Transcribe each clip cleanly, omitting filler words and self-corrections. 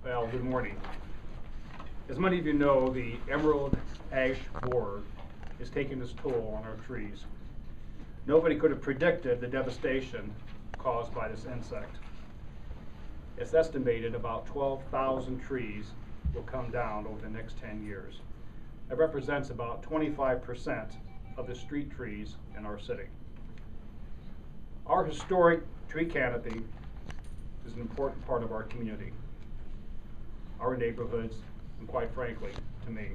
Well, good morning. As many of you know, the emerald ash borer is taking its toll on our trees. Nobody could have predicted the devastation caused by this insect. It's estimated about 12,000 trees will come down over the next 10 years. That represents about 25% of the street trees in our city. Our historic tree canopy is an important part of our community, our neighborhoods, and quite frankly, to me.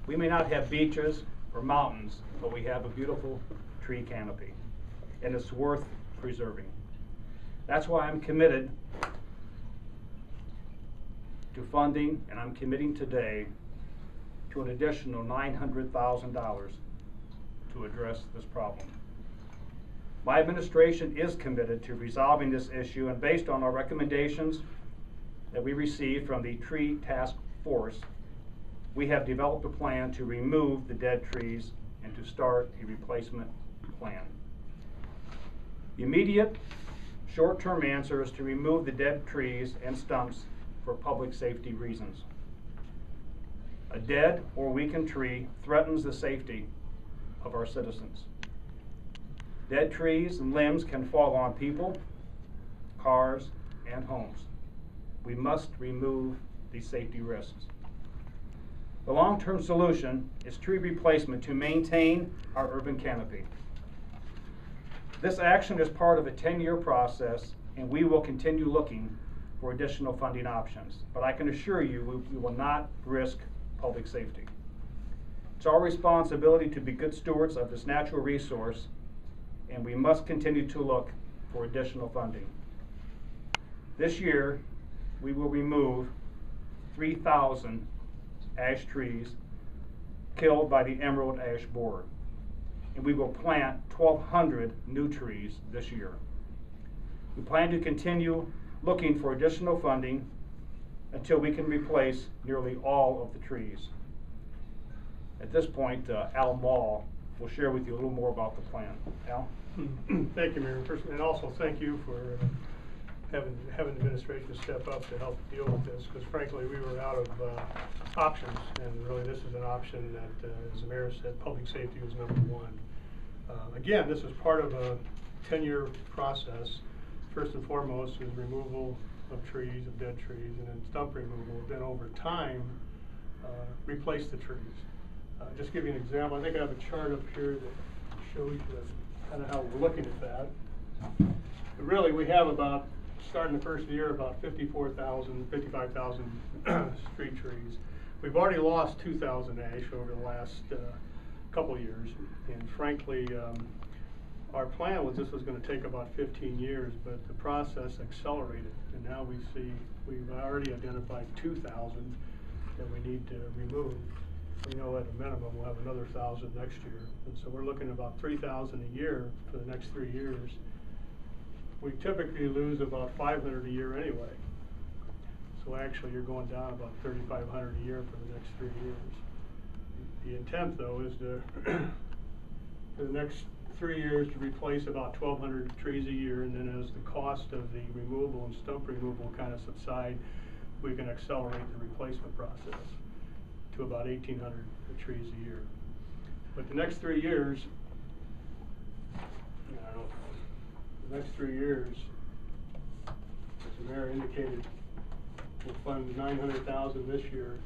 We may not have beaches or mountains, but we have a beautiful tree canopy, and it's worth preserving. That's why I'm committed to funding, and I'm committing today to an additional $900,000 to address this problem. My administration is committed to resolving this issue, and based on our recommendations that we received from the Tree Task Force, we have developed a plan to remove the dead trees and to start a replacement plan. The immediate short-term answer is to remove the dead trees and stumps for public safety reasons. A dead or weakened tree threatens the safety of our citizens. Dead trees and limbs can fall on people, cars, and homes. We must remove these safety risks. The long-term solution is tree replacement to maintain our urban canopy. This action is part of a 10-year process, and we will continue looking for additional funding options. But I can assure you we will not risk public safety. It's our responsibility to be good stewards of this natural resource, and we must continue to look for additional funding. This year, we will remove 3,000 ash trees killed by the emerald ash borer, and we will plant 1,200 new trees this year. We plan to continue looking for additional funding until we can replace nearly all of the trees. At this point, Moll will share with you a little more about the plan. Al? Thank you, Mayor. First, and also thank you for having the administration step up to help deal with this, because frankly we were out of options, and really this is an option that, as the Mayor said, public safety was number one. Again, this is part of a 10-year process. First and foremost is removal of trees, of dead trees, and then stump removal. Then over time, replace the trees. Just give you an example. I think I have a chart up here that shows you kind of how we're looking at that. But really, we have about, starting the first year, about 55,000 street trees. We've already lost 2,000 ash over the last couple years, and frankly, our plan was this was going to take about 15 years, but the process accelerated, and now we see we've already identified 2,000 that we need to remove. We know at a minimum we'll have another 1,000 next year, and so we're looking at about 3,000 a year for the next 3 years. We typically lose about 500 a year anyway, so actually you're going down about 3,500 a year for the next 3 years. The intent, though, is to for the next 3 years to replace about 1,200 trees a year, and then as the cost of the removal and stump removal kind of subside, we can accelerate the replacement process to about 1,800 trees a year. But the next 3 years, the next 3 years, as the Mayor indicated, we'll fund $900,000 this year.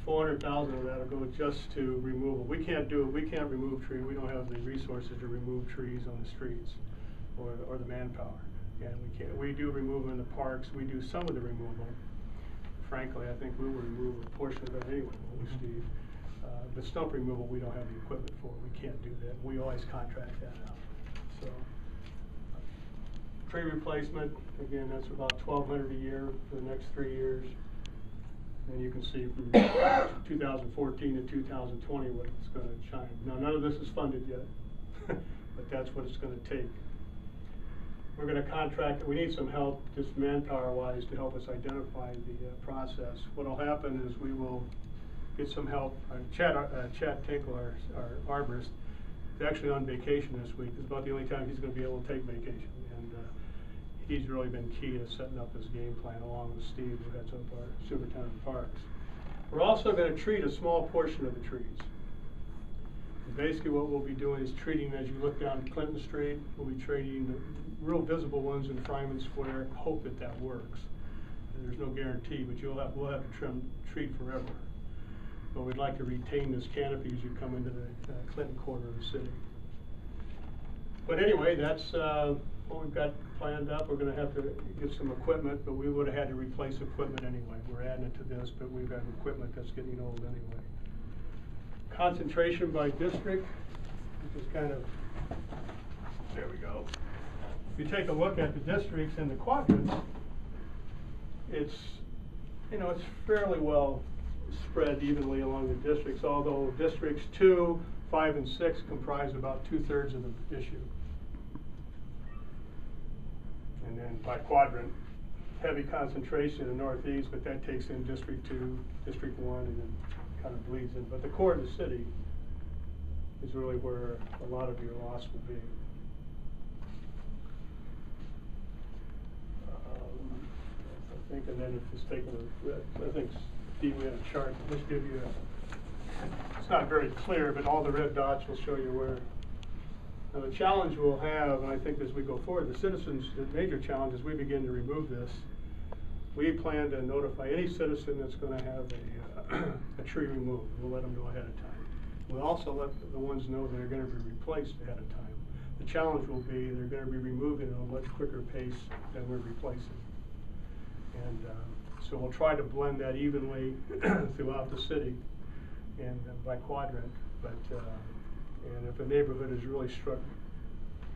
400,000 of that will go just to removal. We can't do it. We can't remove trees. We don't have the resources to remove trees on the streets or the manpower. And we can't. We do remove them in the parks. We do some of the removal. Frankly, I think we will remove a portion of that anyway, won't we, Steve? The stump removal, we don't have the equipment for. We can't do that. We always contract that out. So, tree replacement, again, that's about 1,200 a year for the next 3 years. And you can see from 2014 to 2020 what it's going to shine. Now, none of this is funded yet, but that's what it's going to take. We're going to contract, we need some help, just manpower-wise, to help us identify the process. What will happen is we will get some help. Chad Tinkler, our arborist, is actually on vacation this week. It's about the only time he's going to be able to take vacation. And he's really been key to setting up this game plan along with Steve, who heads up our superintendent of parks. We're also going to treat a small portion of the trees. And basically what we'll be doing is treating, as you look down Clinton Street, we'll be treating the real visible ones in Fryman Square, hope that that works. And there's no guarantee, but we'll have to treat forever. But we'd like to retain this canopy as you come into the Clinton quarter of the city. But anyway, that's what we've got planned up. We're going to have to get some equipment, but we would have had to replace equipment anyway. We're adding it to this, but we've got equipment that's getting old anyway. Concentration by district, which is kind of, there we go. If you take a look at the districts and the quadrants, it's, you know, it's fairly well spread evenly along the districts, although districts 2, 5, and 6 comprise about 2/3 of the issue. And then by quadrant, heavy concentration in the northeast, but that takes in District 2, District 1, and then kind of bleeds in. But the core of the city is really where a lot of your loss will be. I think, and then if it's taking a, I think Steve, we had a chart. Let's give you a, it's not very clear, but all the red dots will show you where. Now the challenge we'll have, and I think as we go forward, the citizens, the major challenge as we begin to remove this, we plan to notify any citizen that's going to have a tree removed. We'll let them know ahead of time. We'll also let the ones know that are going to be replaced ahead of time. The challenge will be they're going to be removing at a much quicker pace than we're replacing. And so we'll try to blend that evenly throughout the city and by quadrant. But and if a neighborhood is really struck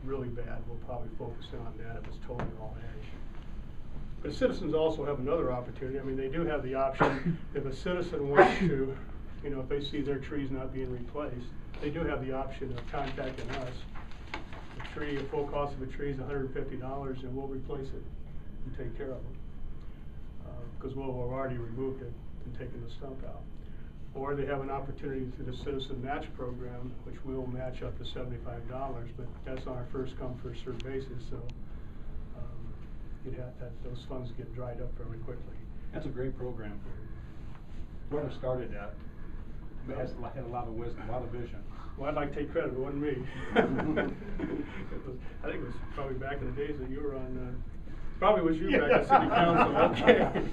really bad, we'll probably focus in on that if it's totally all ash. But citizens also have another opportunity. I mean, they do have the option if a citizen wants to, you know, if they see their trees not being replaced, they do have the option of contacting us. The full cost of a tree is $150, and we'll replace it and take care of it. Because we'll have already removed it and taken the stump out. Or they have an opportunity through the Citizen Match Program, which we'll match up to $75, but that's on our first come, first served basis, so you'd have that, those funds get dried up fairly quickly. That's a great program. Whoever started that had a lot of wisdom, a lot of vision. Well, I'd like to take credit, it wasn't me. I think it was probably back in the days that you were on, probably was you back at City Council, okay.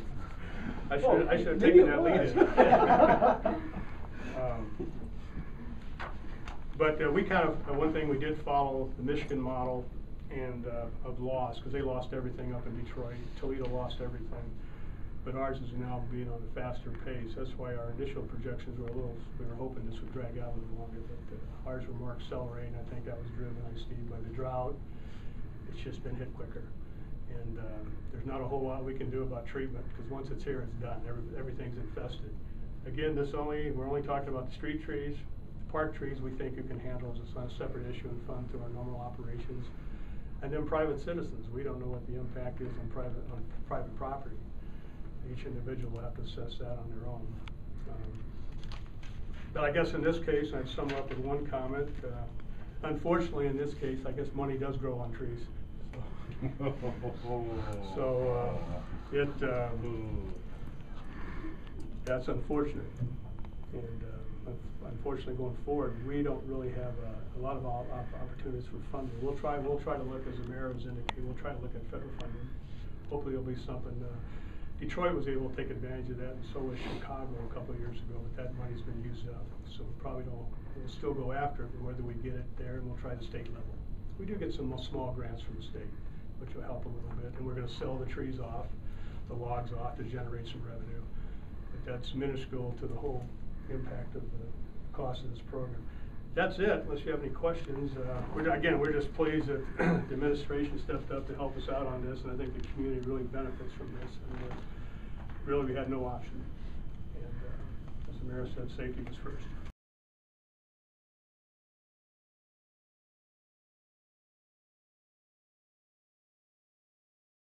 I should have taken that lead in. But we kind of, one thing we did follow the Michigan model and of loss, because they lost everything up in Detroit. Toledo lost everything. But ours is now being on a faster pace. That's why our initial projections were a little, we were hoping this would drag out a little longer, but ours were more accelerating. I think that was driven, I Steve, by the drought. It's just been hit quicker. And there's not a whole lot we can do about treatment, because once it's here, it's done. Everything's infested. Again, we're only talking about the street trees. Park trees we think you can handle as a separate issue and fund through our normal operations. And then private citizens, we don't know what the impact is on private property. Each individual will have to assess that on their own. But I guess in this case, I'd sum up with one comment. Unfortunately, in this case, I guess money does grow on trees. So that's unfortunate. And unfortunately, going forward, we don't really have a lot of opportunities for funding. We'll try to look, as the mayor was indicating, we'll try to look at federal funding. Hopefully, there'll be something. Detroit was able to take advantage of that, and so was Chicago a couple of years ago, but that money's been used up. So we'll still go after it, but whether we get it there, and we'll try the state level. We do get some small grants from the state, which will help a little bit, and we're going to sell the trees off, the logs off to generate some revenue. But that's minuscule to the whole impact of the cost of this program. That's it, unless you have any questions. We're just pleased that the administration stepped up to help us out on this, and I think the community really benefits from this. And really, we had no option. And as the mayor said, safety was first.